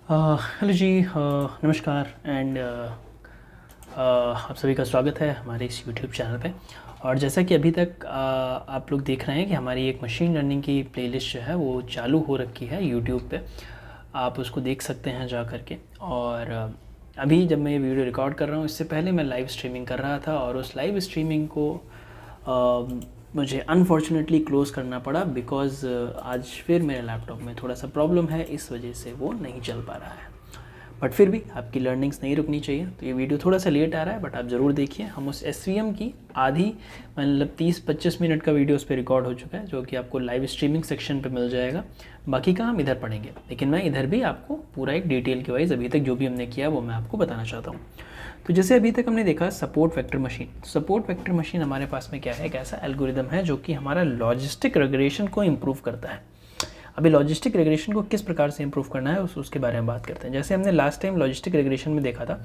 Hello जी, नमस्कार and आप सभी का स्वागत है हमारे इस यूट्यूब चैनल पे। और जैसा कि अभी तक आप लोग देख रहे हैं कि हमारी एक मशीन लर्निंग की प्लेलिस्ट जो है वो चालू हो रखी है यूट्यूब पे। आप उसको देख सकते हैं जा कर के। और अभी जब मैं ये वीडियो रिकॉर्ड कर रहा हूँ, इससे पहले मैं लाइव स्ट्रीमिंग कर रहा था और उस लाइव स्ट्रीमिंग को मुझे अनफॉर्चुनेटली क्लोज़ करना पड़ा बिकॉज़ आज फिर मेरे लैपटॉप में थोड़ा सा प्रॉब्लम है, इस वजह से वो नहीं चल पा रहा है। बट फिर भी आपकी लर्निंग्स नहीं रुकनी चाहिए, तो ये वीडियो थोड़ा सा लेट आ रहा है बट आप ज़रूर देखिए। हम उस SVM की आधी मतलब 30-25 मिनट का वीडियो उस पर रिकॉर्ड हो चुका है, जो कि आपको लाइव स्ट्रीमिंग सेक्शन पे मिल जाएगा। बाकी का हम इधर पढ़ेंगे, लेकिन मैं इधर भी आपको पूरा एक डिटेल के वाइज अभी तक जो भी हमने किया वो मैं आपको बताना चाहता हूँ। तो जैसे अभी तक हमने देखा support vector machine. Support vector machine हमारे पास में क्या है, एक ऐसा एल्गोरिदम है जो कि हमारा लॉजिस्टिक रिग्रेशन को इम्प्रूव करता है। अभी लॉजिस्टिक रिग्रेशन को किस प्रकार से इम्प्रूव करना है उसके बारे में बात करते हैं। जैसे हमने लास्ट टाइम लॉजिस्टिक रिग्रेशन में देखा था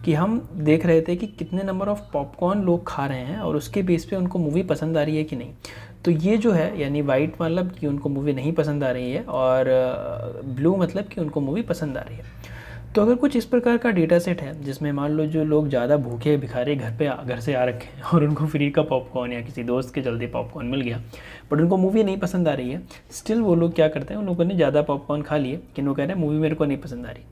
कि हम देख रहे थे कि कितने नंबर ऑफ पॉपकॉर्न लोग खा रहे हैं और उसके बेस पे उनको मूवी पसंद आ रही है कि नहीं। तो ये जो है यानी वाइट मतलब कि उनको मूवी नहीं पसंद आ रही है और ब्लू मतलब कि उनको मूवी पसंद आ रही है। तो अगर कुछ इस प्रकार का डेटा सेट है जिसमें मान लो जो लोग ज़्यादा भूखे भिखारी घर से आ रखे हैं और उनको फ्री का पॉपकॉर्न या किसी दोस्त के जल्दी पॉपकॉर्न मिल गया बट उनको मूवी नहीं पसंद आ रही है, स्टिल वो लोग क्या करते हैं, उन लोगों ने ज़्यादा पॉपकॉर्न खा लिए लेकिन वो कह रहे हैं मूवी मेरे को नहीं पसंद आ रही।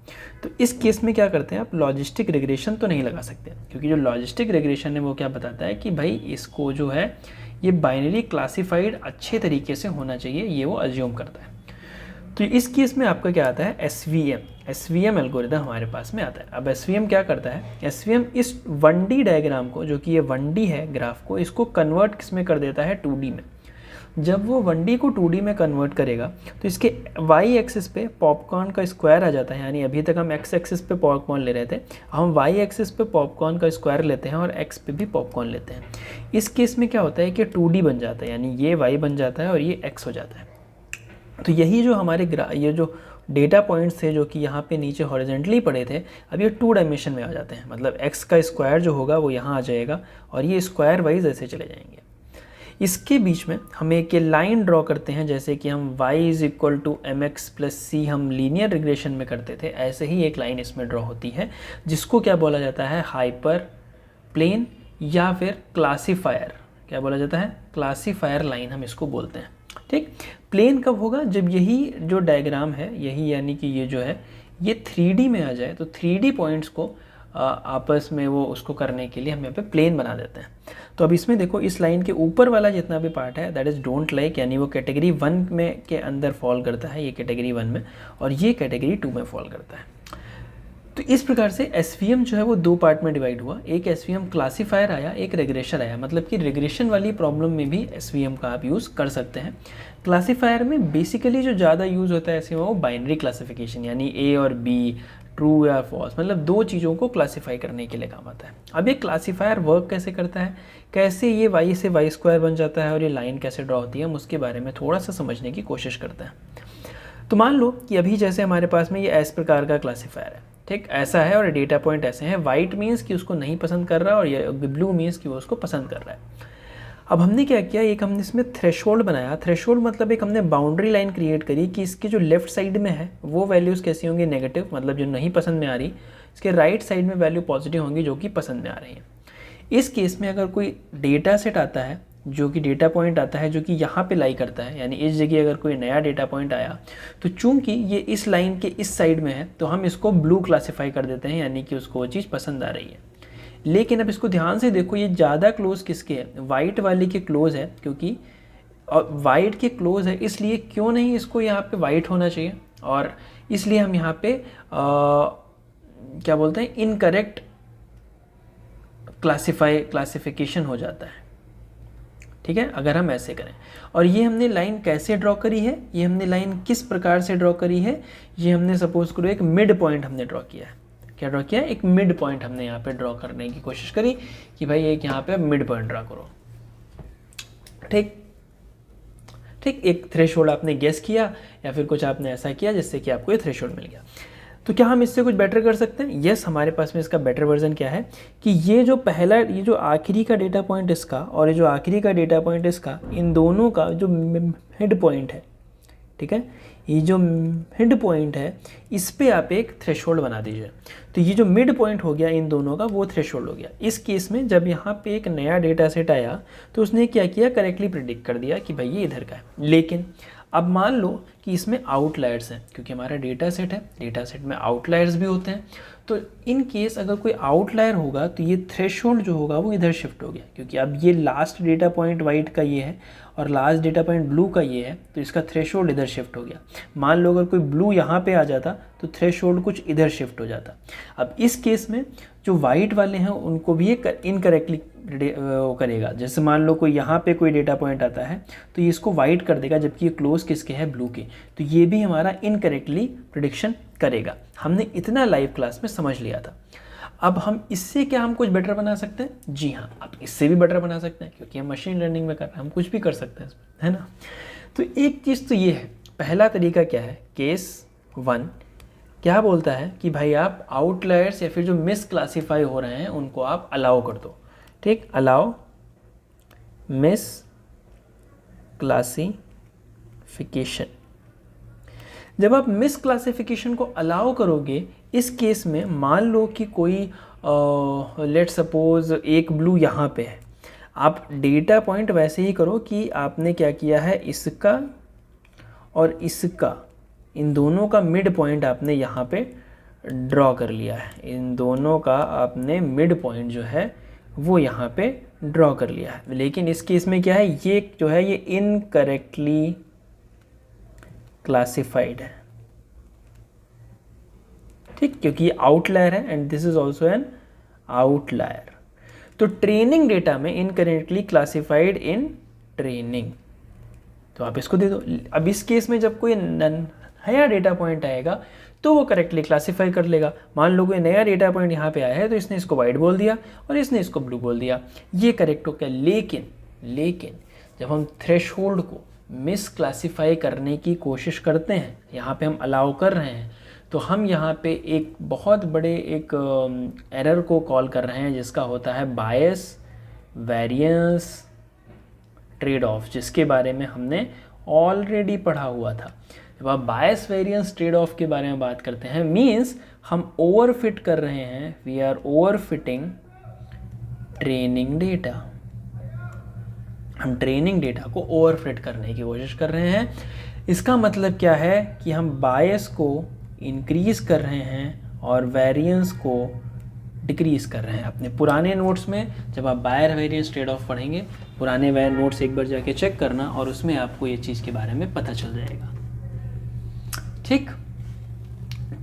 तो इस केस में क्या करते हैं, आप लॉजिस्टिक रिग्रेशन तो नहीं लगा सकते, क्योंकि जो लॉजिस्टिक रिग्रेशन है वो क्या बताता है कि भाई इसको जो है ये बाइनरी क्लासीफाइड अच्छे तरीके से होना चाहिए, ये वो अज्यूम करता है। तो इस केस में आपका क्या आता है, SVM एल्गोरिथम हमारे पास में आता है। अब SVM क्या करता है, SVM इस 1D डायग्राम को, जो कि ये 1D है ग्राफ को, इसको कन्वर्ट किस में कर देता है, 2D में। जब वो 1D को 2D में कन्वर्ट करेगा तो इसके y एक्सिस पे पॉपकॉर्न का स्क्वायर आ जाता है। यानी अभी तक हम x एक्सिस पे पॉपकॉर्न ले रहे थे, हम y एक्सिस पे पॉपकॉर्न का स्क्वायर लेते हैं और x पे भी पॉपकॉर्न लेते हैं। इस केस में क्या होता है कि 2D बन जाता है, यानी ये y बन जाता है और ये x हो जाता है। तो यही जो हमारे ये जो डेटा पॉइंट्स थे जो कि यहाँ पे नीचे हॉरिजेंटली पड़े थे, अब ये 2 डायमेंशन में आ जाते हैं। मतलब x का स्क्वायर जो होगा वो यहाँ आ जाएगा और ये स्क्वायर वाइज ऐसे चले जाएंगे। इसके बीच में हम एक ये लाइन ड्रॉ करते हैं, जैसे कि हम y = mx + c हम लीनियर रिग्रेशन में करते थे, ऐसे ही एक लाइन इसमें ड्रॉ होती है जिसको क्या बोला जाता है, हाइपर प्लेन या फिर क्लासीफायर। क्या बोला जाता है, क्लासीफायर लाइन हम इसको बोलते हैं। ठीक, प्लेन कब होगा, जब यही जो डायग्राम है, यही यानी कि ये जो है ये 3D में आ जाए। तो 3D पॉइंट्स को आपस में वो उसको करने के लिए हम यहाँ पे प्लेन बना देते हैं। तो अब इसमें देखो, इस लाइन के ऊपर वाला जितना भी पार्ट है दैट इज़ डोंट लाइक, यानी वो कैटेगरी 1 में के अंदर फॉल करता है, ये कैटेगरी 1 में, और ये कैटेगरी 2 में फॉल करता है। तो इस प्रकार से SVM जो है वो 2 पार्ट में डिवाइड हुआ। एक SVM क्लासीफायर आया, एक रिग्रेशन आया। मतलब कि रिग्रेशन वाली प्रॉब्लम में भी SVM का आप यूज़ कर सकते हैं। क्लासीफायर में बेसिकली जो ज़्यादा यूज़ होता है SVM वो बाइनरी क्लासिफिकेशन, यानी A और B, ट्रू या फॉल्स, मतलब 2 चीज़ों को क्लासीफाई करने के लिए काम आता है। अब ये क्लासीफायर वर्क कैसे करता है, कैसे ये y से y² बन जाता है और ये लाइन कैसे ड्रॉ होती है, हम उसके बारे में थोड़ा सा समझने की कोशिश करते हैं। तो मान लो कि अभी जैसे हमारे पास में ये इस प्रकार का क्लासीफायर है, ठीक, ऐसा है, और डेटा पॉइंट ऐसे हैं। वाइट मीन्स कि उसको नहीं पसंद कर रहा है और ये ब्लू मीन्स कि वो उसको पसंद कर रहा है। अब हमने क्या किया, एक हमने इसमें थ्रेशोल्ड बनाया। थ्रेशोल्ड मतलब एक हमने बाउंड्री लाइन क्रिएट करी कि इसकी जो लेफ्ट साइड में है वो वैल्यूज़ कैसी होंगी, नेगेटिव, मतलब जो नहीं पसंद में आ रही। इसके राइट साइड में वैल्यू पॉजिटिव होंगी जो कि पसंद में आ रही है। इस केस में अगर कोई डेटा सेट आता है, जो कि डेटा पॉइंट आता है जो कि यहाँ पे लाई करता है, यानी इस जगह अगर कोई नया डेटा पॉइंट आया तो चूंकि ये इस लाइन के इस साइड में है तो हम इसको ब्लू क्लासीफाई कर देते हैं, यानी कि उसको वो चीज़ पसंद आ रही है। लेकिन अब इसको ध्यान से देखो, ये ज़्यादा क्लोज किसके है, वाइट वाले के क्लोज है, क्योंकि और वाइट के क्लोज है, इसलिए क्यों नहीं इसको यहाँ पे वाइट होना चाहिए, और इसलिए हम यहाँ पे क्या बोलते हैं, इनकरेक्ट क्लासिफिकेशन हो जाता है। ठीक है, अगर हम ऐसे करें। और ये हमने लाइन कैसे ड्रॉ करी है, ये हमने लाइन किस प्रकार से ड्रॉ करी है, ये हमने सपोज करो एक मिड पॉइंट हमने ड्रॉ किया है। क्या ड्रॉ किया है, एक मिड पॉइंट हमने यहाँ पे ड्रॉ करने की कोशिश करी कि भाई एक यहाँ पे मिड पॉइंट ड्रॉ करो। ठीक ठीक, एक थ्रेशोल्ड आपने गेस किया या फिर कुछ आपने ऐसा किया जिससे कि आपको ये थ्रेशोल्ड मिल गया। तो क्या हम इससे कुछ बेटर कर सकते हैं? यस, हमारे पास में इसका बेटर वर्जन क्या है कि ये जो पहला, ये जो आखिरी का डेटा पॉइंट इसका और ये जो आखिरी का डेटा पॉइंट इसका, इन दोनों का जो मिड पॉइंट है, ठीक है, ये जो मिड पॉइंट है इस पे आप एक थ्रेशोल्ड बना दीजिए। तो ये जो मिड पॉइंट हो गया इन दोनों का वो थ्रेशोल्ड हो गया। इस केस में जब यहाँ पे एक नया डेटा सेट आया तो उसने क्या किया, करेक्टली प्रिडिक्ट कर दिया कि भाई ये इधर का है। लेकिन अब मान लो कि इसमें आउटलायर्स हैं, क्योंकि हमारा डेटा सेट है, डेटा सेट में आउटलायर्स भी होते हैं। तो इन केस अगर कोई आउटलायर होगा तो ये थ्रेशोल्ड जो होगा वो इधर शिफ्ट हो गया, क्योंकि अब ये लास्ट डेटा पॉइंट वाइट का ये है और लास्ट डेटा पॉइंट ब्लू का ये है, तो इसका थ्रेशोल्ड इधर शिफ्ट हो गया। मान लो अगर कोई ब्लू यहाँ पे आ जाता तो थ्रेशोल्ड कुछ इधर शिफ्ट हो जाता। अब इस केस में जो वाइट वाले हैं उनको भी ये इनकरेक्टली करेगा। जैसे मान लो कोई यहाँ पे कोई डेटा पॉइंट आता है तो ये इसको वाइट कर देगा, जबकि ये क्लोज किसके है, ब्लू के। तो ये भी हमारा इनकरेक्टली प्रिडिक्शन करेगा। हमने इतना लाइव क्लास में समझ लिया था। अब हम इससे क्या हम कुछ बेटर बना सकते हैं? जी हाँ, आप इससे भी बेटर बना सकते हैं, क्योंकि हम मशीन लर्निंग में कर रहे हैं, हम कुछ भी कर सकते हैं इसमें, है ना। तो एक चीज़ तो ये है, पहला तरीका क्या है, केस 1 क्या बोलता है कि भाई आप आउटलायर्स या फिर जो मिस क्लासीफाई हो रहे हैं उनको आप अलाउ कर दो। ठीक, अलाउ मिस क्लासिफिकेशन। जब आप मिस क्लासिफिकेशन को अलाउ करोगे, इस केस में मान लो कि कोई लेट सपोज एक ब्लू यहाँ पे है, आप डेटा पॉइंट वैसे ही करो कि आपने क्या किया है, इसका और इसका, इन दोनों का मिड पॉइंट आपने यहाँ पे ड्रॉ कर लिया है। इन दोनों का आपने मिड पॉइंट जो है वो यहाँ पे ड्रॉ कर लिया है। लेकिन इस केस में क्या है, ये जो है ये इनकरेक्टली क्लासिफाइड है। ठीक, क्योंकि ये आउटलायर है and this is also an outlier. तो ट्रेनिंग डेटा में इनकरेक्टली क्लासिफाइड इन ट्रेनिंग, तो आप इसको दे दो। अब इस केस में जब कोई नया डेटा पॉइंट आएगा तो वो करेक्टली क्लासीफाई कर लेगा। मान लो कोई नया डेटा पॉइंट यहाँ पे आया है तो इसने इसको वाइट बोल दिया और इसने इसको ब्लू बोल दिया, ये करेक्ट हो गया। लेकिन जब हम थ्रेशोल्ड को मिस क्लासीफाई करने की कोशिश करते हैं, यहाँ पे हम अलाउ कर रहे हैं, तो हम यहाँ पे एक बहुत बड़े एक एरर को कॉल कर रहे हैं जिसका होता है बायस वेरिएंस ट्रेड ऑफ, जिसके बारे में हमने ऑलरेडी पढ़ा हुआ था। जब आप बायस वेरिएंस ट्रेड ऑफ के बारे में बात करते हैं, मींस हम ओवरफिट कर रहे हैं, we are overfitting training data. हम ट्रेनिंग डेटा को ओवरफिट करने की कोशिश कर रहे हैं। इसका मतलब क्या है कि हम बायस को इंक्रीज कर रहे हैं और वेरिएंस को डिक्रीज कर रहे हैं। अपने पुराने नोट्स में जब आप बायर वेरिएंस ट्रेड ऑफ पढ़ेंगे, पुराने नोट्स एक बार जाके चेक करना और उसमें आपको ये चीज़ के बारे में पता चल जाएगा। ठीक,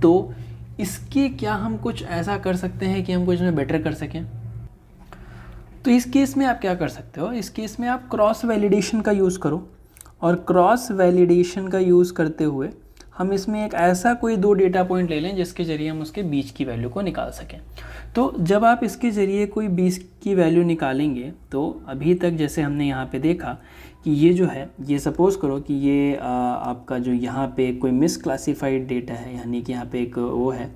तो इसके क्या हम कुछ ऐसा कर सकते हैं कि हम कुछ में बेटर कर सकें? तो इस केस में आप क्या कर सकते हो, इस केस में आप क्रॉस वैलिडेशन का यूज़ करो, और क्रॉस वैलिडेशन का यूज़ करते हुए हम इसमें एक ऐसा कोई 2 डेटा पॉइंट ले लें जिसके ज़रिए हम उसके बीच की वैल्यू को निकाल सकें। तो जब आप इसके ज़रिए कोई बीच की वैल्यू निकालेंगे, तो अभी तक जैसे हमने यहाँ पे देखा कि ये जो है, ये सपोज़ करो कि ये आपका जो यहाँ पे कोई मिस क्लासीफाइड डेटा है, यानी कि यहाँ पे एक वो है,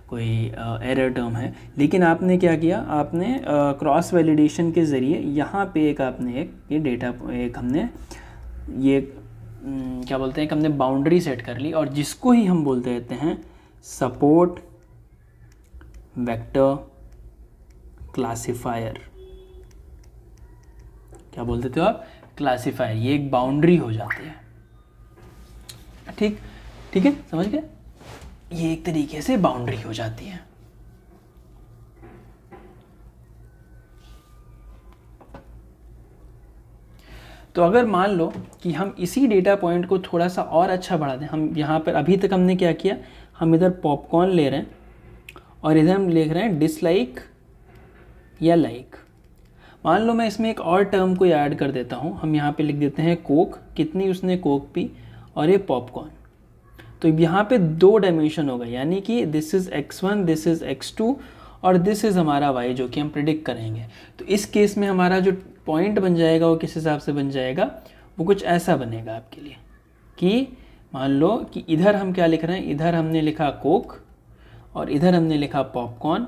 कोई एरर टर्म है। लेकिन आपने क्या किया, आपने क्रॉस वैलिडेशन के ज़रिए यहाँ पे एक आपने एक ये डेटा एक हमने ये क्या बोलते हैं कि हमने बाउंड्री सेट कर ली, और जिसको ही हम बोलते रहते हैं सपोर्ट वेक्टर क्लासिफायर। क्या बोलते थे आप? क्लासिफायर। ये एक बाउंड्री हो जाती है। ठीक है, समझ गए? ये एक तरीके से बाउंड्री हो जाती है। तो अगर मान लो कि हम इसी डेटा पॉइंट को थोड़ा सा और अच्छा बढ़ा दें, हम यहाँ पर अभी तक हमने क्या किया, हम इधर पॉपकॉर्न ले रहे हैं और इधर हम लिख रहे हैं डिसलाइक या लाइक। मान लो मैं इसमें एक और टर्म को ऐड कर देता हूँ, हम यहाँ पे लिख देते हैं कोक, कितनी उसने कोक पी, और ये पॉपकॉर्न। तो यहाँ पे 2 डायमेंशन हो गए, यानी कि this is x1, this is x2 और दिस इज़ हमारा y, जो कि हम प्रिडिक्ट करेंगे। तो इस केस में हमारा जो पॉइंट बन जाएगा वो किस हिसाब से बन जाएगा, वो कुछ ऐसा बनेगा आपके लिए कि मान लो कि इधर हम क्या लिख रहे हैं, इधर हमने लिखा कोक और इधर हमने लिखा पॉपकॉर्न।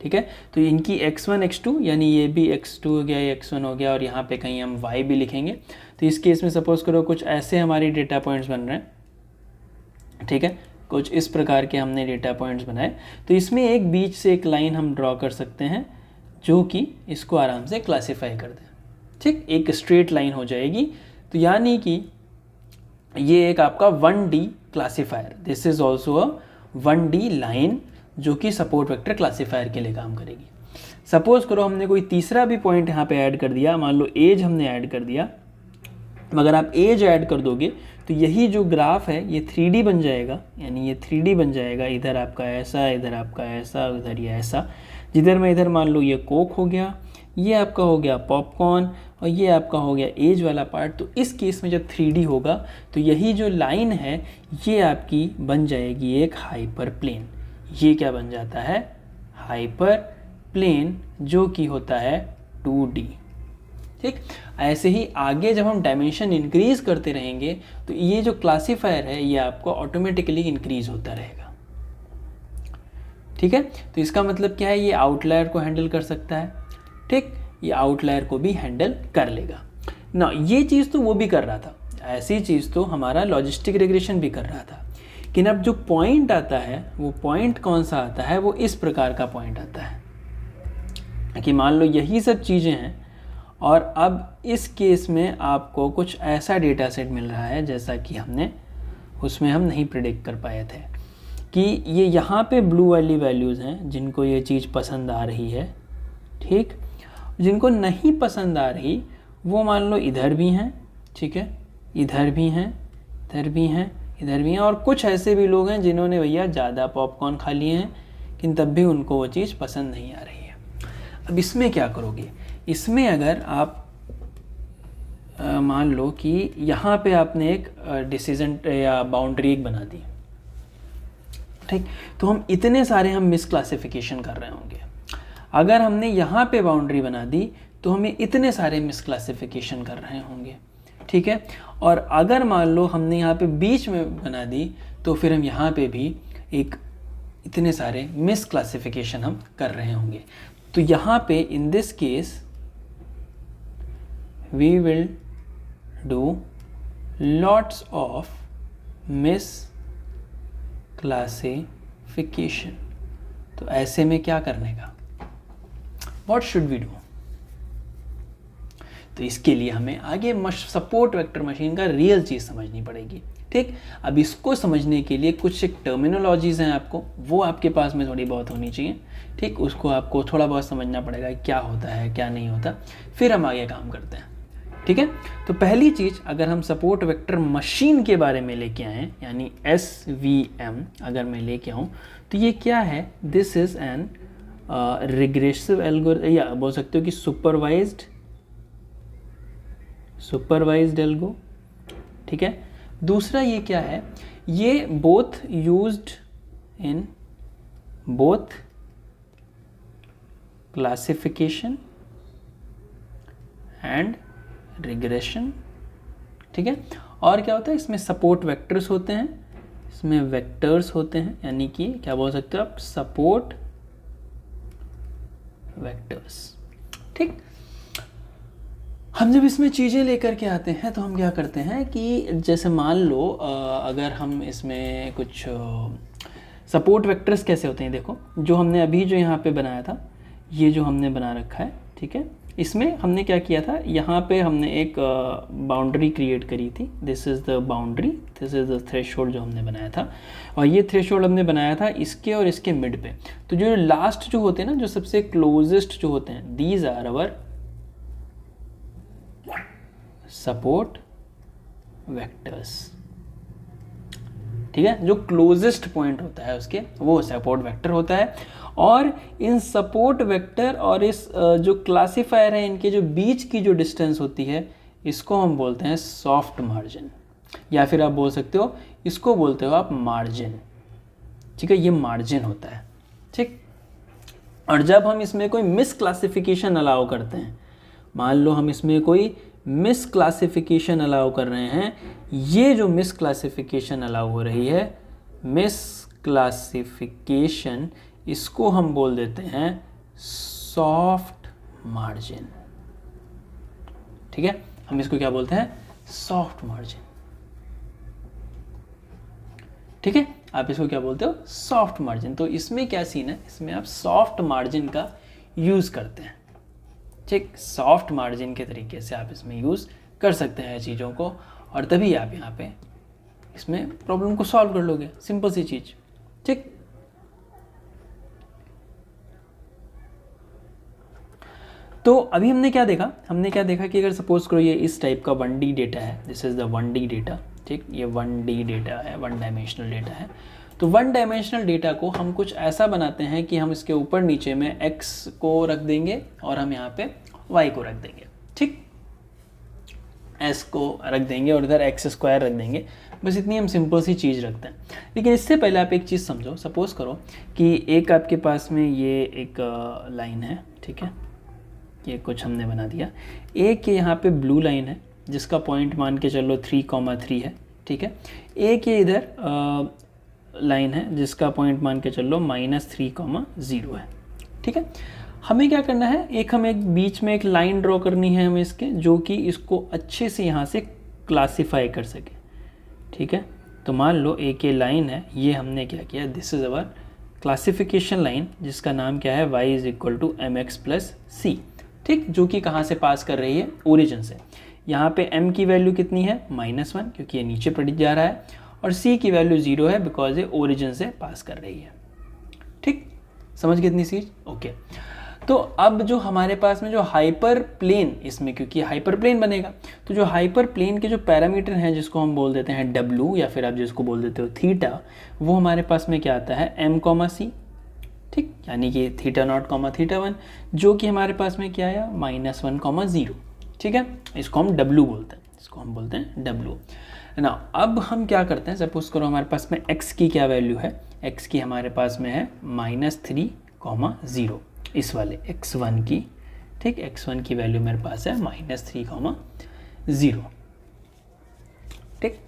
ठीक है, तो इनकी x1 x2 यानी ये भी x2 हो गया, ये x1 हो गया, और यहाँ पे कहीं हम y भी लिखेंगे। तो इस केस में सपोज़ करो कुछ ऐसे हमारी डेटा पॉइंट्स बन रहे हैं। ठीक है, कुछ इस प्रकार के हमने डेटा पॉइंट्स बनाए। तो इसमें एक बीच से एक लाइन हम ड्रॉ कर सकते हैं जो कि इसको आराम से क्लासीफाई कर दें। ठीक, एक स्ट्रेट लाइन हो जाएगी। तो यानी कि ये एक आपका 1D classifier, this is also a 1D line जो कि सपोर्ट वेक्टर क्लासीफायर के लिए काम करेगी। सपोज करो हमने कोई तीसरा भी पॉइंट यहाँ पे ऐड कर दिया, मान लो एज हमने ऐड कर दिया। मगर आप एज ऐड कर दोगे तो यही जो ग्राफ है ये 3D बन जाएगा, यानी ये 3D बन जाएगा। इधर आपका ऐसा, इधर आपका ऐसा, इधर ये ऐसा। जिधर में इधर मान लो ये कोक हो गया, ये आपका हो गया पॉपकॉर्न, और ये आपका हो गया एज वाला पार्ट। तो इस केस में जब 3D होगा तो यही जो लाइन है ये आपकी बन जाएगी एक हाइपर प्लेन। ये क्या बन जाता है? हाइपर प्लेन, जो कि होता है 2D। ठीक, ऐसे ही आगे जब हम डायमेंशन इंक्रीज करते रहेंगे तो ये जो क्लासीफायर है ये आपको ऑटोमेटिकली इंक्रीज होता रहेगा। ठीक है, तो इसका मतलब क्या है? ये आउटलायर को हैंडल कर सकता है। ठीक, ये आउटलायर को भी हैंडल कर लेगा ना। ये चीज़ तो वो भी कर रहा था, ऐसी चीज़ तो हमारा लॉजिस्टिक रिग्रेशन भी कर रहा था। लेकिन अब जो पॉइंट आता है वो पॉइंट कौन सा आता है? वो इस प्रकार का पॉइंट आता है कि मान लो यही सब चीज़ें हैं और अब इस केस में आपको कुछ ऐसा डेटा सेट मिल रहा है जैसा कि उसमें हम नहीं प्रिडिक्ट कर पाए थे कि ये यहाँ पे ब्लू वाली वैल्यूज़ हैं जिनको ये चीज़ पसंद आ रही है। ठीक, जिनको नहीं पसंद आ रही वो मान लो इधर भी हैं, ठीक है, इधर भी हैं, इधर भी हैं, इधर भी हैं, और कुछ ऐसे भी लोग हैं जिन्होंने भैया ज़्यादा पॉपकॉर्न खा लिए हैं लेकिन तब भी उनको वो चीज़ पसंद नहीं आ रही है। अब इसमें क्या करोगे? इसमें अगर आप मान लो कि यहाँ पे आपने एक डिसीजन या बाउंड्री एक बना दी, ठीक, तो हम इतने सारे हम मिसक्लासिफिकेशन कर रहे होंगे। अगर हमने यहाँ पे बाउंड्री बना दी तो हमें इतने सारे मिसक्लासिफिकेशन कर रहे होंगे। ठीक है, और अगर मान लो हमने यहाँ पे बीच में बना दी तो फिर हम यहाँ पे भी एक इतने सारे मिसक्लासिफिकेशन हम कर रहे होंगे। तो यहाँ पे in this case we will do lots of misclassification। तो ऐसे में क्या करने का? What should we do? तो इसके लिए हमें आगे सपोर्ट वेक्टर मशीन का रियल चीज़ समझनी पड़ेगी। ठीक, अब इसको समझने के लिए कुछ एक टर्मिनोलॉजीज़ हैं आपको, वो आपके पास में थोड़ी बहुत होनी चाहिए। ठीक, उसको आपको थोड़ा बहुत समझना पड़ेगा क्या होता है क्या नहीं होता, फिर हम आगे काम करते हैं। ठीक है, तो पहली चीज़ अगर हम सपोर्ट वेक्टर मशीन के बारे में लेके आएँ, यानी SVM अगर मैं लेके आऊँ तो ये क्या है? This is an regressive algorithm, या बोल सकते हो कि सुपरवाइज्ड एल्गो। ठीक है, दूसरा ये क्या है? ये both used in both classification and regression. ठीक है, और क्या होता है? इसमें सपोर्ट वेक्टर्स होते हैं, इसमें वेक्टर्स होते हैं, यानी कि क्या बोल सकते हो आप? Support vectors. ठीक, हम जब इसमें चीज़ें लेकर के आते हैं तो हम क्या करते हैं कि जैसे मान लो अगर हम इसमें कुछ सपोर्ट वेक्टर्स कैसे होते हैं, देखो जो हमने अभी जो यहाँ पे बनाया था, ये जो हमने बना रखा है, ठीक है, इसमें हमने क्या किया था? यहाँ पे हमने एक बाउंड्री क्रिएट करी थी। This is the boundary, this is the threshold जो हमने बनाया था, और ये थ्रेशोल्ड हमने बनाया था इसके और इसके मिड पे। तो जो लास्ट जो होते हैं ना, जो सबसे क्लोजेस्ट जो होते हैं, these are our support vectors. ठीक है, जो क्लोजेस्ट पॉइंट होता है उसके, वो सपोर्ट वेक्टर होता है। और इन सपोर्ट वेक्टर और इस जो क्लासीफायर है, इनके जो बीच की जो डिस्टेंस होती है, इसको हम बोलते हैं सॉफ्ट मार्जिन, या फिर आप बोल सकते हो इसको बोलते हो आप मार्जिन। ठीक है, ये मार्जिन होता है। ठीक, और जब हम इसमें कोई मिसक्लासिफिकेशन अलाउ करते हैं, मान लो हम इसमें कोई मिसक्लासिफिकेशन अलाउ कर रहे हैं, ये जो मिसक्लासिफिकेशन अलाउ हो रही है, मिसक्लासिफिकेशन, इसको हम बोल देते हैं सॉफ्ट मार्जिन। ठीक है, हम इसको क्या बोलते हैं? Soft margin. ठीक है, आप इसको क्या बोलते हो, सॉफ्ट मार्जिन। तो इसमें क्या सीन है, इसमें आप सॉफ्ट मार्जिन का यूज़ करते हैं। ठीक, सॉफ्ट मार्जिन के तरीके से आप इसमें यूज़ कर सकते हैं चीज़ों को, और तभी आप यहाँ पे इसमें प्रॉब्लम को सॉल्व कर लोगे, सिंपल सी चीज़। ठीक, तो अभी हमने क्या देखा कि अगर सपोज करो ये इस टाइप का 1D डेटा है, this is the 1D data. ठीक, ये 1D डेटा है, 1 डायमेंशनल डेटा है। तो 1 डायमेंशनल डेटा को हम कुछ ऐसा बनाते हैं कि हम इसके ऊपर नीचे में x को रख देंगे और हम यहाँ पे y को रख देंगे। ठीक, s को रख देंगे और इधर x² रख देंगे, बस इतनी हम सिंपल सी चीज़ रखते हैं। लेकिन इससे पहले आप एक चीज़ समझो, सपोज करो कि एक आपके पास में ये एक लाइन है, ठीक है, ये कुछ हमने बना दिया। एक ये यहाँ पे ब्लू लाइन है जिसका पॉइंट मान के चलो 3,3 है। ठीक है, एक ये इधर लाइन है जिसका पॉइंट मान के चलो -3,0 है। ठीक है, हमें क्या करना है, हमें बीच में एक लाइन ड्रॉ करनी है हमें इसके, जो कि इसको अच्छे से यहाँ से क्लासीफाई कर सके। ठीक है, तो मान लो एक ये लाइन है, ये हमने क्या किया, this is our classification line जिसका नाम क्या है, y = mx + c। ठीक, जो कि कहाँ से पास कर रही है, ओरिजिन से। यहाँ पे m की वैल्यू कितनी है, -1, क्योंकि ये नीचे पड़ जा रहा है, और c की वैल्यू 0 है बिकॉज ये ओरिजिन से पास कर रही है। ठीक, समझ गए इतनी चीज़? ओके, तो अब जो हमारे पास में जो हाइपर प्लेन, इसमें क्योंकि हाइपर प्लेन बनेगा, तो जो हाइपर प्लेन के जो पैरामीटर हैं जिसको हम बोल देते हैं w, या फिर आप जिसको बोल देते हो थीटा, वो हमारे पास में क्या आता है, m, c। ठीक, यानी कि θ0, θ1, जो कि हमारे पास में क्या आया, -1,0। ठीक है, इसको हम w बोलते हैं, w ना। अब हम क्या करते हैं, सपोज करो हमारे पास में x की क्या वैल्यू है, x की हमारे पास में है -3,0, इस वाले x1 की। ठीक, x1 की वैल्यू मेरे पास है -3,0। ठीक,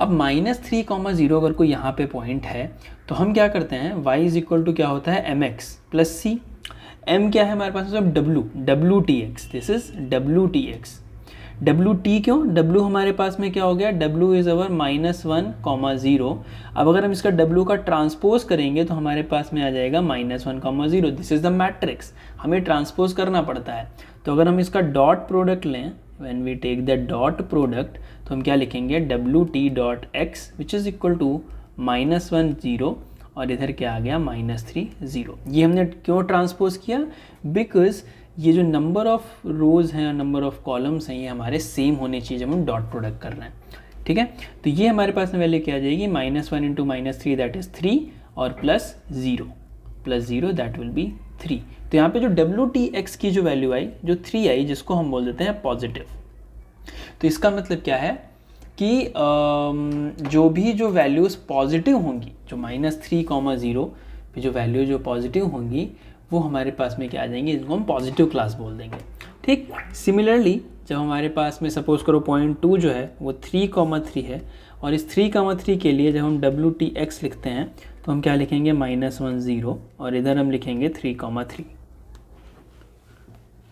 अब -3,0 अगर कोई यहाँ पे पॉइंट है तो हम क्या करते हैं, y क्या होता है, mx + c। m क्या है हमारे पास, सब wtx, this is wtx। wt क्यों, w हमारे पास में क्या हो गया, w इज़ अवर -1,0। अब अगर हम इसका w का ट्रांसपोज करेंगे तो हमारे पास में आ जाएगा -1,0। दिस इज़ द मैट्रिक्स, हमें ट्रांसपोज करना पड़ता है। तो अगर हम इसका डॉट प्रोडक्ट लें, when we take the dot product, तो हम क्या लिखेंगे, wt.x which is equal to -1,0, और इधर क्या आ गया, -3,0। ये हमने क्यों ट्रांसपोज किया, बिकॉज ये जो नंबर ऑफ रोज़ हैं और नंबर ऑफ कॉलम्स हैं ये हमारे सेम होने चाहिए जब हम डॉट प्रोडक्ट कर रहे हैं। ठीक है, तो ये हमारे पास में वैल्यू क्या आ जाएगी, -1 × -3 दैट इज़ 3, और +0 दैट विल बी 3। तो यहाँ पे जो wtx की जो वैल्यू आई, जो 3 आई, जिसको हम बोल देते हैं पॉजिटिव। तो इसका मतलब क्या है कि जो भी जो वैल्यूज़ पॉजिटिव होंगी, जो -3,0 पे जो वैल्यू जो पॉजिटिव होंगी, वो हमारे पास में क्या आ जाएंगे, इसको हम पॉजिटिव क्लास बोल देंगे। ठीक, सिमिलरली जब हमारे पास में सपोज करो पॉइंट 2 जो है वो 3,3 है, और इस 3,3 के लिए जब हम wtx लिखते हैं तो हम क्या लिखेंगे, -10, और इधर हम लिखेंगे 3,3।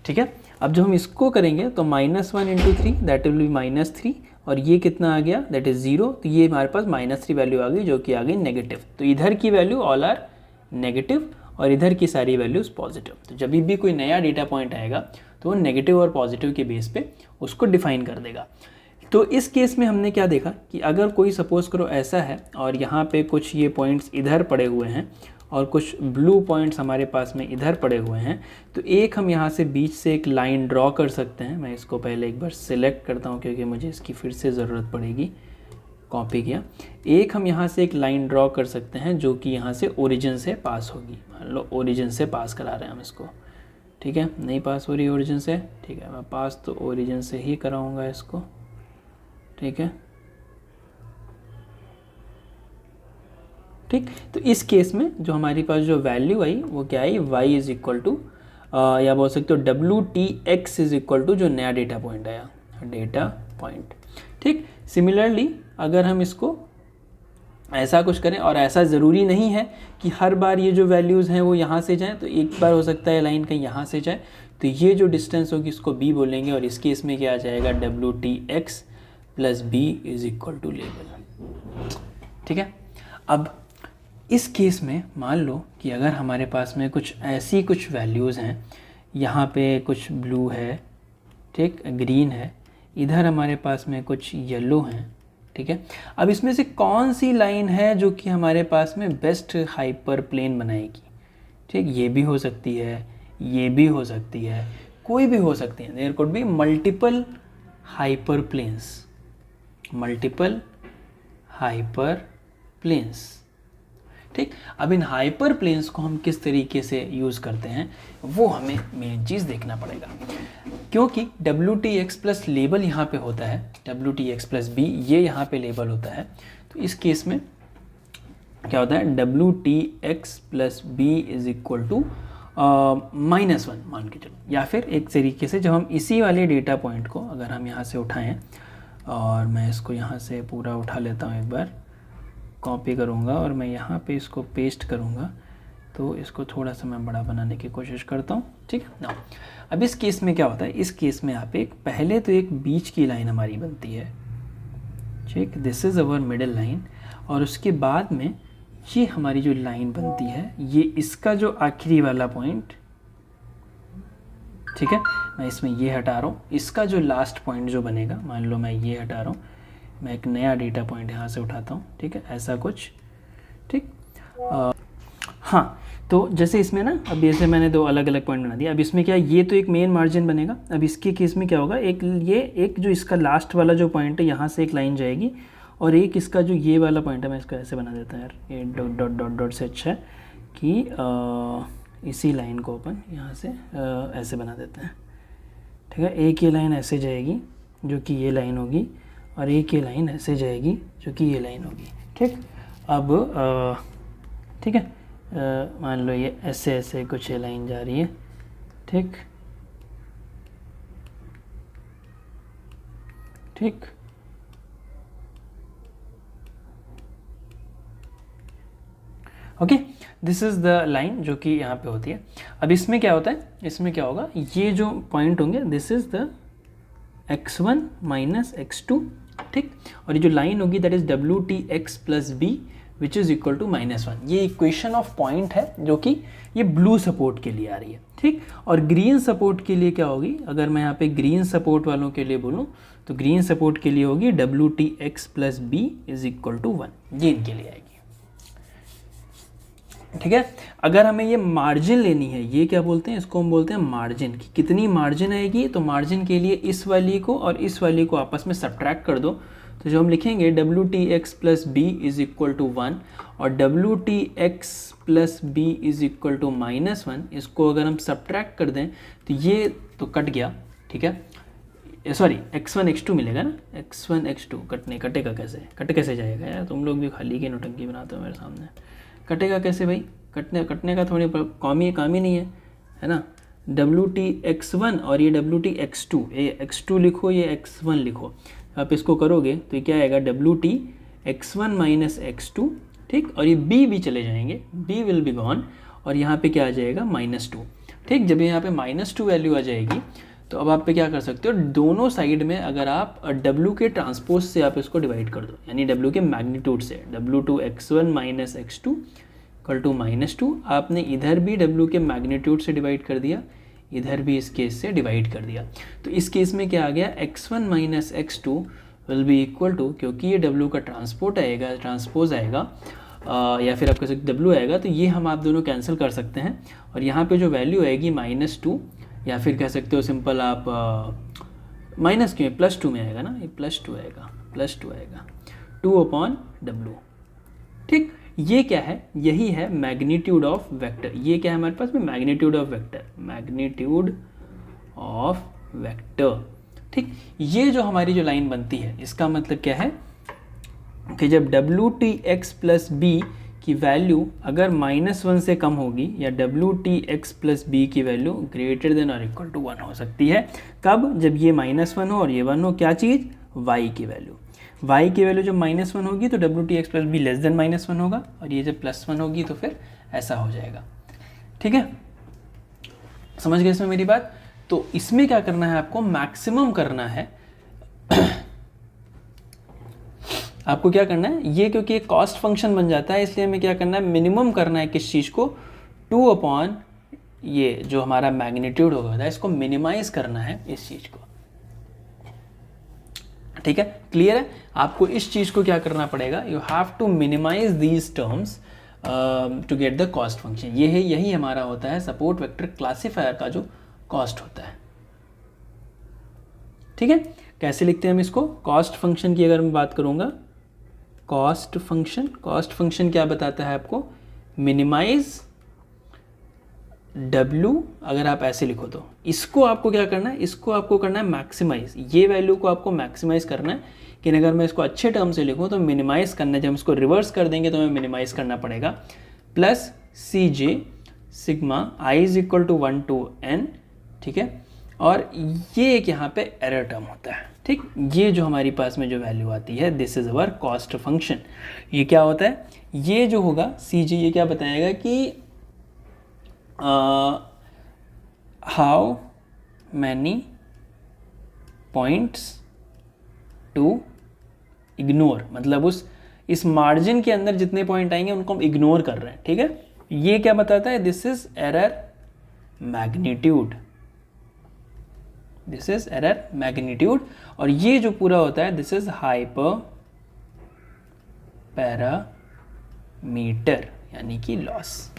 ठीक है, अब जब हम इसको करेंगे तो -1 × 3 दैट विल बी -3, और ये कितना आ गया, दैट इज़ 0। तो ये हमारे पास -3 वैल्यू आ गई, जो कि आ गई नेगेटिव। तो इधर की वैल्यू ऑल आर नेगेटिव और इधर की सारी वैल्यूज़ पॉजिटिव। तो जब भी कोई नया डेटा पॉइंट आएगा तो वो नेगेटिव और पॉजिटिव के बेस पे उसको डिफाइन कर देगा। तो इस केस में हमने क्या देखा कि अगर कोई सपोज करो ऐसा है और यहाँ पे कुछ ये पॉइंट्स इधर पड़े हुए हैं और कुछ ब्लू पॉइंट्स हमारे पास में इधर पड़े हुए हैं, तो एक हम यहाँ से बीच से एक लाइन ड्रॉ कर सकते हैं। मैं इसको पहले एक बार सिलेक्ट करता हूँ क्योंकि मुझे इसकी फिर से ज़रूरत पड़ेगी। कॉपी किया, एक हम यहाँ से एक लाइन ड्रॉ कर सकते हैं जो कि यहाँ से ओरिजिन से पास होगी। मान लो ओरिजिन से पास करा रहे हैं हम इसको, ठीक है, नहीं पास हो रही ओरिजिन से, ठीक है, मैं पास तो ओरिजिन से ही कराऊंगा इसको। ठीक है, ठीक, तो इस केस में जो हमारे पास जो वैल्यू आई वो क्या आई, y इज इक्वल टू, या बोल सकते हो wtx इज इक्वल टू जो नया डेटा पॉइंट आया, डेटा पॉइंट। ठीक, सिमिलरली अगर हम इसको ऐसा कुछ करें, और ऐसा ज़रूरी नहीं है कि हर बार ये जो वैल्यूज़ हैं वो यहाँ से जाएं, तो एक बार हो सकता है लाइन कहीं यहाँ से जाए, तो ये जो डिस्टेंस होगी इसको b बोलेंगे, और इस केस में क्या आ जाएगा, wtx + b is equal to label. ठीक है, अब इस केस में मान लो कि अगर हमारे पास में कुछ ऐसी कुछ वैल्यूज़ हैं, यहाँ पे कुछ ब्लू है, ठीक, ग्रीन है, इधर हमारे पास में कुछ येलो हैं, ठीक है। अब इसमें से कौन सी लाइन है जो कि हमारे पास में बेस्ट हाइपर प्लेन बनाएगी, ठीक, ये भी हो सकती है, ये भी हो सकती है, कोई भी हो सकती है। There could be multiple hyperplanes, multiple hyperplanes, ठीक। अब इन हाइपर प्लेन्स को हम किस तरीके से यूज़ करते हैं वो हमें मेन चीज़ देखना पड़ेगा, क्योंकि WTX प्लस लेबल यहाँ पे होता है, WTX प्लस B ये यहाँ पे लेबल होता है। तो इस केस में क्या होता है, WTX plus B is equal to -1 मान के चलो, या फिर एक तरीके से जब हम इसी वाले डेटा पॉइंट को अगर हम यहाँ से उठाएं, और मैं इसको यहाँ से पूरा उठा लेता हूँ, एक बार कॉपी करूँगा और मैं यहाँ पे इसको पेस्ट करूँगा, तो इसको थोड़ा सा मैं बड़ा बनाने की कोशिश करता हूँ, ठीक है ना। अब इस केस में क्या होता है, इस केस में यहाँ पे पहले तो एक बीच की लाइन हमारी बनती है, ठीक, this is our middle line, और उसके बाद में ये हमारी जो लाइन बनती है, ये इसका जो आखिरी वाला पॉइंट, ठीक है, मैं इसमें ये हटा रहा हूँ, इसका जो लास्ट पॉइंट जो बनेगा, मान लो मैं ये हटा रहा हूँ, मैं एक नया डेटा पॉइंट यहाँ से उठाता हूँ, ठीक है, ऐसा कुछ, ठीक। हाँ, तो जैसे इसमें ना, अब जैसे मैंने दो अलग अलग पॉइंट बना दिया, अब इसमें क्या, ये तो एक मेन मार्जिन बनेगा। अब इसके केस में क्या होगा, एक जो इसका लास्ट वाला जो पॉइंट है, यहाँ से एक लाइन जाएगी, और एक इसका जो ये वाला पॉइंट है, मैं इसको ऐसे बना देता हूँ यार, ये डॉट डॉट डॉट डॉट से अच्छा है कि इसी लाइन को अपन यहाँ से ऐसे बना देते हैं, ठीक है। एक ये लाइन ऐसे जाएगी जो कि ये लाइन होगी, और एक ये लाइन ऐसे जाएगी जो कि ये लाइन होगी, ठीक। अब ठीक है, मान लो ये ऐसे ऐसे कुछ ये लाइन जा रही है, ठीक ठीक। Okay, this is the line जो कि यहाँ पे होती है। अब इसमें क्या होता है, इसमें क्या होगा, ये जो पॉइंट होंगे, this is the x1 minus x2, ठीक, और ये जो लाइन होगी that is WTX plus B which is equal to -1। ये इक्वेशन ऑफ पॉइंट है जो कि ये ब्लू सपोर्ट के लिए आ रही है, ठीक। और ग्रीन सपोर्ट के लिए क्या होगी, अगर मैं यहाँ पे ग्रीन सपोर्ट वालों के लिए बोलूँ तो ग्रीन सपोर्ट के लिए होगी WTX plus B is equal to 1, ये इनके लिए आएगी, ठीक है। अगर हमें ये मार्जिन लेनी है, ये क्या बोलते हैं, इसको हम बोलते हैं मार्जिन, कि कितनी मार्जिन आएगी, तो मार्जिन के लिए इस वाली को और इस वाली को आपस में सब्ट्रैक्ट कर दो, तो जो हम लिखेंगे WTX plus B is equal to 1 और WTX plus B is equal to -1, इसको अगर हम सब्ट्रैक्ट कर दें तो ये तो कट गया, ठीक है, सॉरी x1 x2 मिलेगा ना, x1 x2 कटेगा कैसे, कट कैसे जाएगा यार, तुम लोग भी खाली की नौटंकी बनाते हो मेरे सामने, कटेगा कैसे भाई, कटने का थोड़ी काम ही नहीं है ना। WTX1 और ये WTX2, ये x2 लिखो, ये x1 लिखो, आप इसको करोगे तो ये क्या आएगा, WTX1 माइनस x2, ठीक, और ये b भी चले जाएंगे, b विल बी गॉन, और यहाँ पे क्या आ जाएगा -2, ठीक। जब यहाँ पे -2 वैल्यू आ जाएगी तो अब आप पे क्या कर सकते हो, दोनों साइड में अगर आप W के ट्रांसपोज से आप इसको डिवाइड कर दो, यानी W के मैग्नीट्यूड से, W2x1 minus x2 equal to -2, आपने इधर भी W के मैग्नीट्यूड से डिवाइड कर दिया, इधर भी इस केस से डिवाइड कर दिया, तो इस केस में क्या आ गया, x1 minus x2 will be equal to, क्योंकि ये W का ट्रांसपोज आएगा या फिर आप कह सकते W आएगा, तो ये हम आप दोनों कैंसिल कर सकते हैं, और यहाँ पे जो वैल्यू आएगी -2, या फिर कह सकते हो सिंपल आप माइनस क्यों, +2 में आएगा ना, ये +2 आएगा 2/W, ठीक। ये क्या है, यही है मैग्नीट्यूड ऑफ वेक्टर, ये क्या है हमारे पास में, मैग्नीट्यूड ऑफ वेक्टर, ठीक। ये जो हमारी जो लाइन बनती है, इसका मतलब क्या है कि जब WTX प्लस B की वैल्यू अगर -1 से कम होगी, या WTX प्लस B की वैल्यू ग्रेटर देन और इक्वल टू 1 हो सकती है, कब, जब ये -1 हो और ये 1 हो, क्या चीज़, y की वैल्यू, y की वैल्यू जब -1 होगी तो WTX plus B less than -1 होगा, और ये जब +1 होगी तो फिर ऐसा हो जाएगा, ठीक है। समझ गए इसमें मेरी बात। तो इसमें क्या करना है आपको, मैक्सिमम करना है आपको क्या करना है, ये क्योंकि एक कॉस्ट फंक्शन बन जाता है इसलिए हमें क्या करना है, मिनिमम करना है किस चीज़ को, 2 अपॉन ये जो हमारा मैग्नीट्यूड होगा इसको मिनिमाइज करना है इस चीज़ को। ठीक है, क्लियर है। आपको इस चीज़ को क्या करना पड़ेगा, you have to minimise these terms to get the cost function. ये है, यही हमारा होता है सपोर्ट वेक्टर क्लासीफायर का जो कॉस्ट होता है। ठीक है, कैसे लिखते हैं हम इसको, कॉस्ट फंक्शन की अगर मैं बात करूंगा, कॉस्ट फंक्शन क्या बताता है आपको, मिनिमाइज W, अगर आप ऐसे लिखो तो इसको आपको क्या करना है, इसको आपको करना है मैक्सिमाइज, ये वैल्यू को आपको मैक्सिमाइज करना है। कि अगर मैं इसको अच्छे टर्म से लिखूं तो मिनिमाइज करना है, जब हम इसको रिवर्स कर देंगे तो हमें मिनिमाइज करना पड़ेगा, plus CJ sigma i is equal to 1 to n। ठीक है, और ये एक यहाँ पे एरर टर्म होता है। ठीक, ये जो हमारी पास में जो वैल्यू आती है, this is our cost function. ये क्या होता है, ये जो होगा CJ, ये क्या बताएगा कि how many points to ignore, मतलब इस मार्जिन के अंदर जितने पॉइंट आएंगे उनको हम इग्नोर कर रहे हैं। ठीक है, ये क्या बताता है, this is error magnitude, this is error magnitude. और ये जो पूरा होता है दिस इज हाइपर पैरामीटर यानी कि लॉस।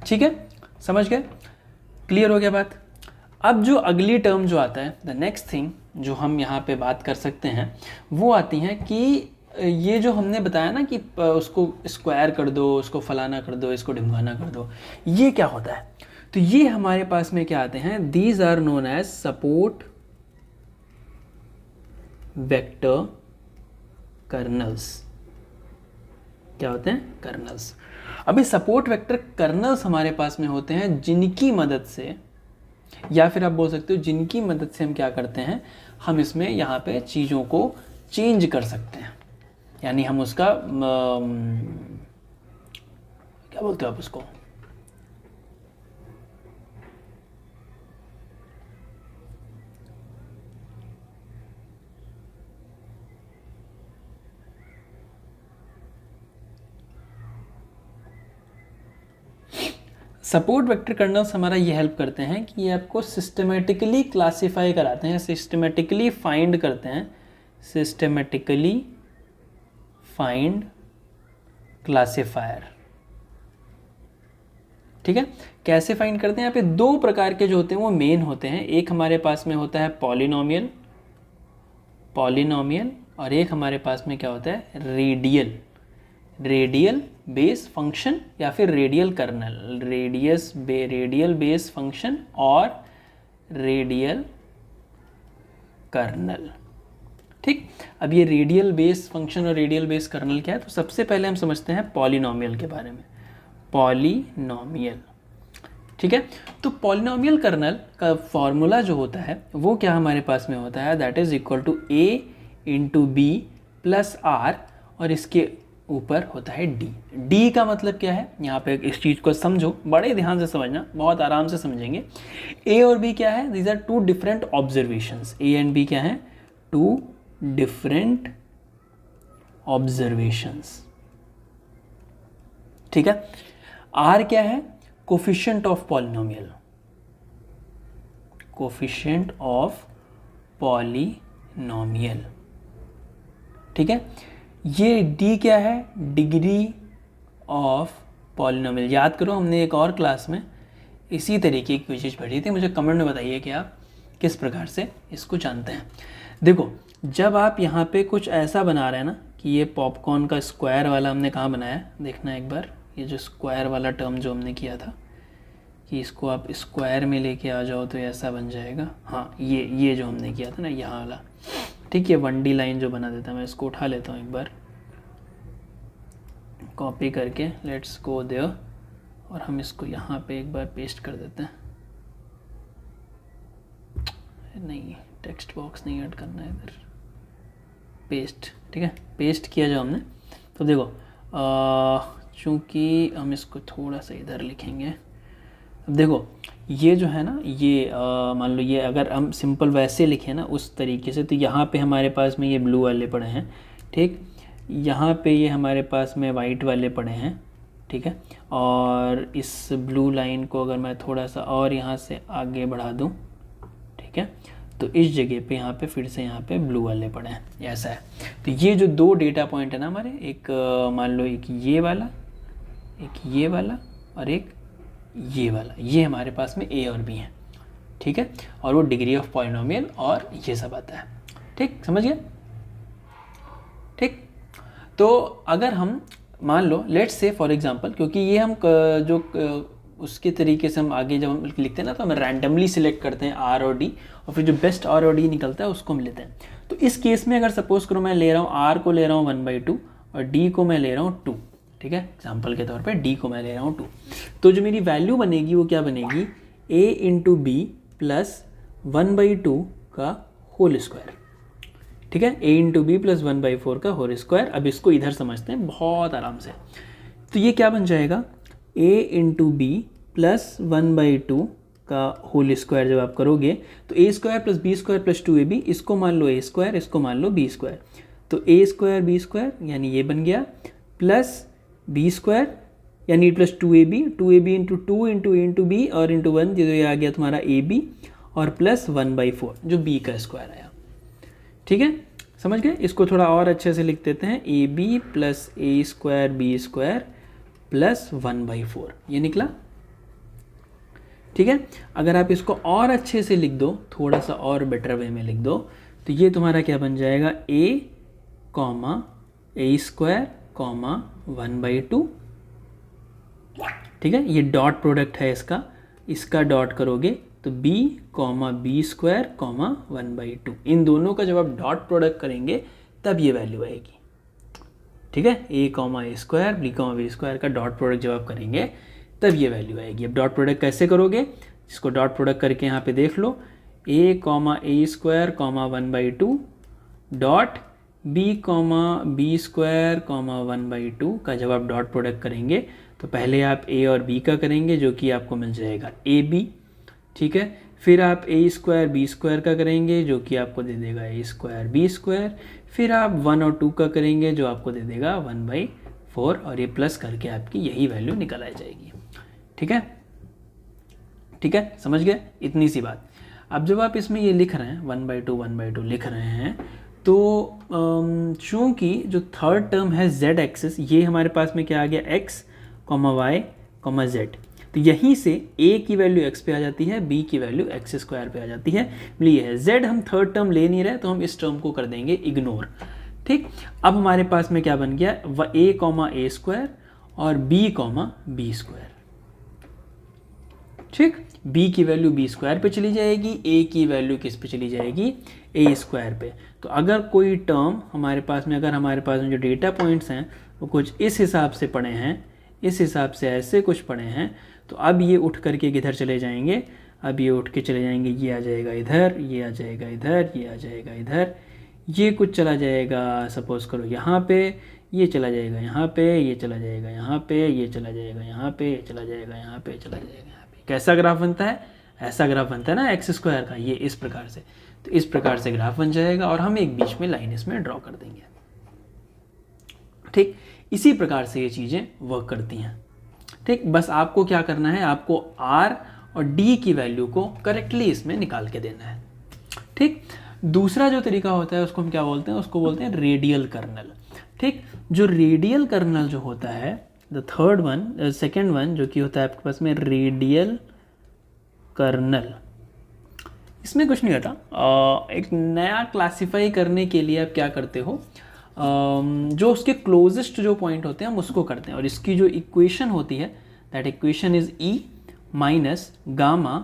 ठीक है, समझ गए, क्लियर हो गया बात। अब जो अगली टर्म जो आता है, द नेक्स्ट थिंग जो हम यहाँ पे बात कर सकते हैं वो आती है कि ये जो हमने बताया ना कि उसको स्क्वायर कर दो, उसको फलाना कर दो, इसको ढिमकाना कर दो, ये क्या होता है। तो ये हमारे पास में क्या आते हैं, these are known as support vector kernels. क्या होते हैं, कर्नल्स। अभी सपोर्ट वेक्टर कर्नल्स हमारे पास में होते हैं जिनकी मदद से, या फिर आप बोल सकते हो जिनकी मदद से हम क्या करते हैं, हम इसमें यहाँ पे चीज़ों को चेंज कर सकते हैं। यानी हम उसका क्या बोलते हो आप उसको, सपोर्ट वेक्टर कर्नल्स हमारा ये हेल्प करते हैं कि ये आपको सिस्टमेटिकली क्लासीफाई कराते हैं, सिस्टमेटिकली फाइंड करते हैं, सिस्टमेटिकली फाइंड क्लासीफायर। ठीक है, कैसे फाइंड करते हैं, यहाँ पे दो प्रकार के जो होते हैं वो मेन होते हैं। एक हमारे पास में होता है पॉलिनोमियल, और एक हमारे पास में क्या होता है, रेडियल बेस फंक्शन या फिर radial kernel, radial base function और रेडियल कर्नल। ठीक, अब ये रेडियल बेस फंक्शन और रेडियल बेस कर्नल क्या है, तो सबसे पहले हम समझते हैं पॉलिनोमियल के बारे में। पॉलिनोमियल, ठीक है, तो पॉलिनोमियल कर्नल का फॉर्मूला जो होता है वो क्या हमारे पास में होता है, that is equal to a into B plus R, और इसके ऊपर होता है d का मतलब क्या है, यहाँ पे इस चीज़ को समझो, बड़े ध्यान से समझना, बहुत आराम से समझेंगे। a और b क्या है, these are two different observations, a and b क्या है, टू डिफरेंट ऑब्जर्वेशंस। ठीक है, r क्या है, coefficient of polynomial, coefficient of polynomial. ठीक है, ये d क्या है, डिग्री ऑफ पॉलिनोमियल। याद करो हमने एक और क्लास में इसी तरीके की चीज़ पढ़ी थी, मुझे कमेंट में बताइए कि आप किस प्रकार से इसको जानते हैं। देखो, जब आप यहाँ पे कुछ ऐसा बना रहे हैं ना कि ये पॉपकॉर्न का स्क्वायर वाला हमने कहाँ बनाया, देखना एक बार, ये जो स्क्वायर वाला टर्म जो हमने किया था कि इसको आप स्क्वायर में लेके आ जाओ तो ऐसा बन जाएगा। हाँ, ये जो हमने किया था ना यहाँ वाला, ठीक है, 1D लाइन जो बना देता है, मैं इसको उठा लेता हूँ एक बार कॉपी करके, लेट्स गो देयर, और हम इसको यहाँ पे एक बार पेस्ट कर देते हैं। नहीं, टेक्स्ट बॉक्स नहीं ऐड करना है इधर, पेस्ट। ठीक है, पेस्ट किया जो हमने, तो देखो चूँकि हम इसको थोड़ा सा इधर लिखेंगे। अब देखो ये जो है ना, ये मान लो ये अगर हम सिंपल वैसे लिखें ना उस तरीके से, तो यहाँ पे हमारे पास में ये ब्लू वाले पड़े हैं, ठीक, यहाँ पे ये हमारे पास में वाइट वाले पड़े हैं, ठीक है। और इस ब्लू लाइन को अगर मैं थोड़ा सा और यहाँ से आगे बढ़ा दूँ, ठीक है, तो इस जगह पे यहाँ पे फिर से यहाँ पे ब्लू वाले पड़े हैं, ऐसा है। तो ये जो दो डेटा पॉइंट है ना हमारे, एक मान लो एक ये वाला, एक ये वाला और एक ये वाला, ये हमारे पास में ए और बी है, ठीक है। और वो डिग्री ऑफ पॉलिनोमियल और ये सब आता है, ठीक, समझ गए, ठीक। तो अगर हम मान लो लेट्स से फॉर एग्जांपल, क्योंकि ये हम जो उसके तरीके से हम आगे जब हम लिखते हैं ना, तो हम रैंडमली सिलेक्ट करते हैं आर और डी, और फिर जो बेस्ट आर और डी निकलता है उसको हम लेते हैं। तो इस केस में अगर सपोज करो मैं ले रहा हूँ आर को ले रहा हूँ 1/2 और डी को मैं ले रहा हूँ 2, ठीक है, एग्जाम्पल के तौर पे डी को मैं ले रहा हूँ 2, तो जो मेरी वैल्यू बनेगी वो क्या बनेगी, a इंटू बी प्लस 1/2 का होल स्क्वायर, ठीक है, a इंटू बी प्लस 1/4 का होल स्क्वायर। अब इसको इधर समझते हैं बहुत आराम से, तो ये क्या बन जाएगा, a इंटू बी प्लस 1/2 का होल स्क्वायर जब आप करोगे तो a square plus B square plus 2ab, इसको मान लो a स्क्वायर, इसको मान लो b स्क्वायर, तो a स्क्वायर b स्क्वायर यानी ये बन गया, प्लस b स्क्वायर यानी plus 2ab into 2 into a into B और इंटू 1, जो ये आ गया तुम्हारा ab, और प्लस 1/4 जो b का स्क्वायर आया, ठीक है, समझ गए। इसको थोड़ा और अच्छे से लिख देते हैं, A B plus A square B square plus 1/4, ये निकला, ठीक है। अगर आप इसको और अच्छे से लिख दो, थोड़ा सा और बेटर वे में लिख दो, तो ये तुम्हारा क्या बन जाएगा, a comma A square comma 1/2, ठीक है, ये डॉट प्रोडक्ट है इसका, इसका डॉट करोगे तो b comma B square comma 1/2, इन दोनों का जब आप डॉट प्रोडक्ट करेंगे तब ये वैल्यू आएगी, ठीक है। a comma A square B comma B square का डॉट प्रोडक्ट जब आप करेंगे तब ये वैल्यू आएगी। अब डॉट प्रोडक्ट कैसे करोगे, इसको डॉट प्रोडक्ट करके यहाँ पे देख लो, a comma A square comma 1/2 dot b comma B square comma 1/2 का जब आप डॉट प्रोडक्ट करेंगे तो पहले आप a और b का करेंगे जो कि आपको मिल जाएगा ab, ठीक है, फिर आप a स्क्वायर बी स्क्वायर का करेंगे जो कि आपको दे देगा a स्क्वायर बी स्क्वायर, फिर आप 1 और 2 का करेंगे जो आपको दे देगा 1/4, और ये प्लस करके आपकी यही वैल्यू निकल आ जाएगी, ठीक है, ठीक है, समझ गए, इतनी सी बात। अब जब आप इसमें ये लिख रहे हैं 1/2 लिख रहे हैं, तो चूँकि जो थर्ड टर्म है z एक्सिस, ये हमारे पास में क्या आ गया, x, y, z, तो यहीं से a की वैल्यू x पे आ जाती है, b की वैल्यू x स्क्वायर पे आ जाती है, ये है z, हम थर्ड टर्म ले नहीं रहे तो हम इस टर्म को कर देंगे इग्नोर, ठीक। अब हमारे पास में क्या बन गया, a कॉमा ए स्क्वायर और b कॉमा बी स्क्वायर, ठीक, b की वैल्यू b स्क्वायर पे चली जाएगी, a की वैल्यू किस पे चली जाएगी, a स्क्वायर पे। तो अगर कोई टर्म हमारे पास में, अगर हमारे पास में जो डेटा पॉइंट्स हैं वो कुछ इस हिसाब से पड़े हैं, इस हिसाब से ऐसे कुछ पड़े हैं, तो अब ये उठ करके किधर चले जाएंगे, अब ये उठ के चले जाएंगे, ये आ जाएगा इधर, ये आ जाएगा इधर, ये आ जाएगा इधर, ये कुछ चला जाएगा सपोज करो यहाँ पे, ये चला जाएगा यहाँ पे, ये चला जाएगा यहाँ पे, ये चला जाएगा यहाँ पे, ये चला जाएगा यहाँ पे, चला जाएगा यहाँ पे। कैसा ग्राफ बनता है, ऐसा ग्राफ बनता है ना एक्स स्क्वायर का, ये इस प्रकार से, तो इस प्रकार से ग्राफ बन जाएगा और हम एक बीच में लाइन इसमें ड्रॉ कर देंगे, ठीक। इसी प्रकार से ये चीज़ें वर्क करती हैं, ठीक। बस आपको क्या करना है, आपको r और d की वैल्यू को करेक्टली इसमें निकाल के देना है, ठीक। दूसरा जो तरीका होता है उसको हम क्या बोलते हैं, उसको बोलते हैं रेडियल कर्नल, ठीक। जो रेडियल कर्नल जो होता है, the third one, second one जो कि होता है आपके पास में रेडियल कर्नल, इसमें कुछ नहीं होता, एक नया क्लासीफाई करने के लिए आप क्या करते हो, जो उसके क्लोजेस्ट जो पॉइंट होते हैं हम उसको करते हैं, और इसकी जो इक्वेशन होती है that equation is e minus gamma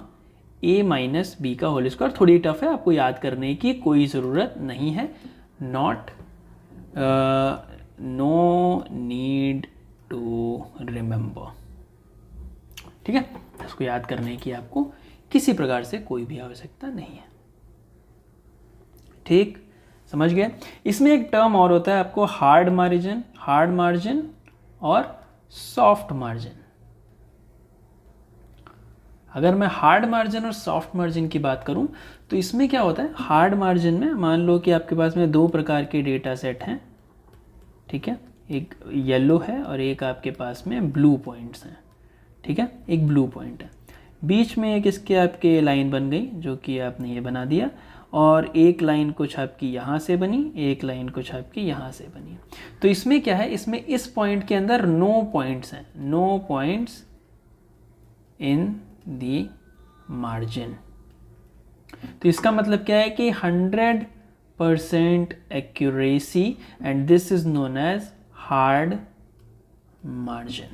a minus B का होल स्क्वायर। थोड़ी टफ है, आपको याद करने की कोई ज़रूरत नहीं है, नो नीड टू रिमेंबर, ठीक है, इसको याद करने की आपको किसी प्रकार से कोई भी आवश्यकता नहीं है, ठीक, समझ गए। इसमें एक टर्म और होता है आपको, हार्ड मार्जिन और सॉफ्ट मार्जिन। अगर मैं हार्ड मार्जिन और सॉफ्ट मार्जिन की बात करूं तो इसमें क्या होता है, हार्ड मार्जिन में मान लो कि आपके पास में दो प्रकार के डेटा सेट हैं, ठीक है, एक येलो है और एक आपके पास में ब्लू पॉइंट्स हैं, ठीक है, एक ब्लू पॉइंट है, बीच में एक इसके आपके लाइन बन गई जो कि आपने ये बना दिया, और एक लाइन कुछ आपकी यहाँ से बनी, एक लाइन कुछ आपकी यहाँ से बनी। तो इसमें क्या है, इसमें इस पॉइंट के अंदर नो पॉइंट्स हैं, no points in the margin. तो इसका मतलब क्या है कि 100% accuracy and this is known as hard margin,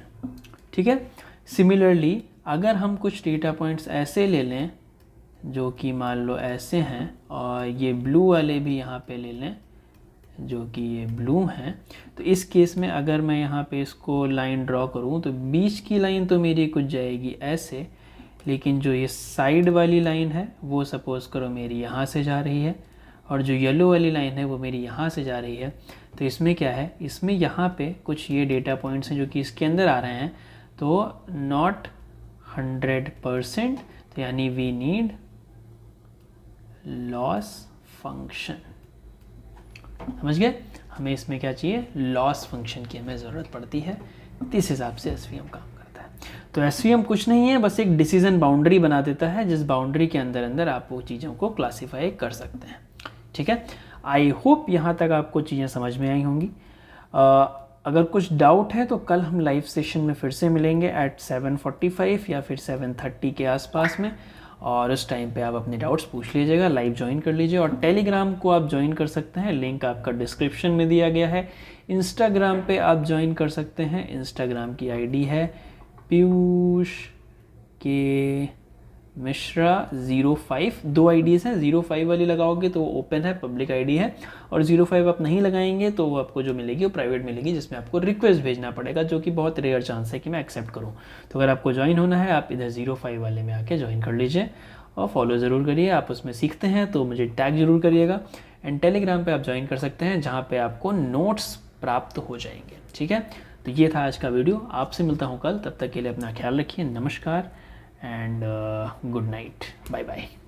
ठीक है। सिमिलरली अगर हम कुछ डेटा पॉइंट्स ऐसे ले लें जो कि मान लो ऐसे हैं, और ये ब्लू वाले भी यहाँ पे ले लें जो कि ये ब्लू हैं, तो इस केस में अगर मैं यहाँ पे इसको लाइन ड्रॉ करूँ तो बीच की लाइन तो मेरी कुछ जाएगी ऐसे, लेकिन जो ये साइड वाली लाइन है वो सपोज़ करो मेरी यहाँ से जा रही है, और जो येलो वाली लाइन है वो मेरी यहाँ से जा रही है। तो इसमें क्या है, इसमें यहाँ पे कुछ ये डेटा पॉइंट्स हैं जो कि इसके अंदर आ रहे हैं, तो नॉट 100%, तो यानी वी नीड लॉस फंक्शन। समझ गए, हमें इसमें क्या चाहिए, लॉस फंक्शन की हमें ज़रूरत पड़ती है। इस हिसाब से एसवीएम काम करता है। तो एसवीएम कुछ नहीं है, बस एक डिसीजन बाउंड्री बना देता है जिस बाउंड्री के अंदर अंदर आप वो चीज़ों को क्लासीफाई कर सकते हैं, ठीक है। आई होप यहाँ तक आपको चीज़ें समझ में आई होंगी। अगर कुछ डाउट है तो कल हम लाइव सेशन में फिर से मिलेंगे एट 7:45 या फिर 7:30 के आसपास में, और उस टाइम पे आप अपने डाउट्स पूछ लीजिएगा, लाइव ज्वाइन कर लीजिए। और टेलीग्राम को आप ज्वाइन कर सकते हैं, लिंक आपका डिस्क्रिप्शन में दिया गया है। इंस्टाग्राम पे आप ज्वाइन कर सकते हैं, इंस्टाग्राम की आईडी है पीयूष के मिश्रा 05। 2 आईडीज़ हैं, 05 वाली लगाओगे तो वो ओपन है, पब्लिक आईडी है, और 05 आप नहीं लगाएंगे तो वो आपको जो मिलेगी वो प्राइवेट मिलेगी, जिसमें आपको रिक्वेस्ट भेजना पड़ेगा, जो कि बहुत रेयर चांस है कि मैं एक्सेप्ट करूँ। तो अगर आपको ज्वाइन होना है आप इधर 05 वाले में आके ज्वाइन कर लीजिए और फॉलो ज़रूर करिए। आप उसमें सीखते हैं तो मुझे टैग जरूर करिएगा। एंड टेलीग्राम पर आप ज्वाइन कर सकते हैं जहाँ पर आपको नोट्स प्राप्त हो जाएंगे, ठीक है। तो ये था आज का वीडियो, आपसे मिलता हूँ कल, तब तक के लिए अपना ख्याल रखिए। नमस्कार and good night, bye bye.